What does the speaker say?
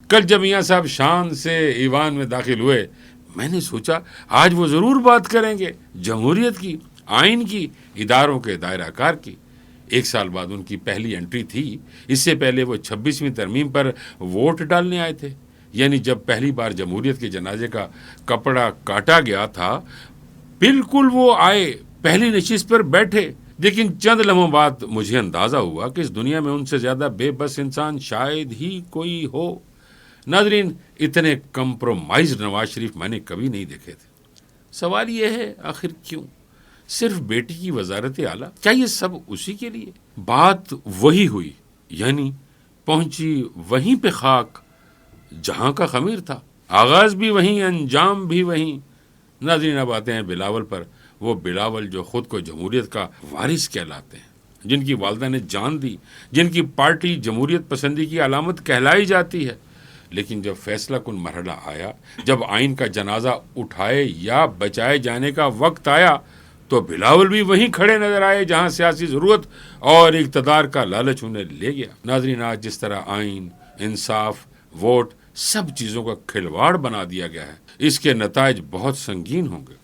کل جب میاں صاحب شان سے ایوان میں داخل ہوئے، میں نے سوچا آج وہ ضرور بات کریں گے جمہوریت کی، آئین کی، اداروں کے دائرہ کار کی۔ 1 سال بعد ان کی پہلی انٹری تھی۔ اس سے پہلے وہ 26ویں ترمیم پر ووٹ ڈالنے آئے تھے، یعنی جب پہلی بار جمہوریت کے جنازے کا کپڑا کاٹا گیا تھا بالکل وہ آئے، پہلی نشست پر بیٹھے۔ لیکن چند لمحوں بعد مجھے اندازہ ہوا کہ اس دنیا میں ان سے زیادہ بے بس انسان شاید ہی کوئی ہو۔ ناظرین، اتنے کمپرومائز نواز شریف میں نے کبھی نہیں دیکھے تھے۔ سوال یہ ہے آخر کیوں؟ صرف بیٹی کی وزارت اعلیٰ، کیا یہ سب اسی کے لیے؟ بات وہی ہوئی، یعنی پہنچی وہیں پہ خاک جہاں کا خمیر تھا، آغاز بھی وہیں، انجام بھی وہیں۔ ناظرین، اب آتے ہیں بلاول پر، وہ بلاول جو خود کو جمہوریت کا وارث کہلاتے ہیں، جن کی والدہ نے جان دی، جن کی پارٹی جمہوریت پسندی کی علامت کہلائی جاتی ہے۔ لیکن جب فیصلہ کن مرحلہ آیا، جب آئین کا جنازہ اٹھائے یا بچائے جانے کا وقت آیا، تو بلاول بھی وہیں کھڑے نظر آئے جہاں سیاسی ضرورت اور اقتدار کا لالچ انہیں لے گیا۔ ناظرین، آج جس طرح آئین، انصاف، ووٹ، سب چیزوں کا کھلواڑ بنا دیا گیا ہے، اس کے نتائج بہت سنگین ہوں گے۔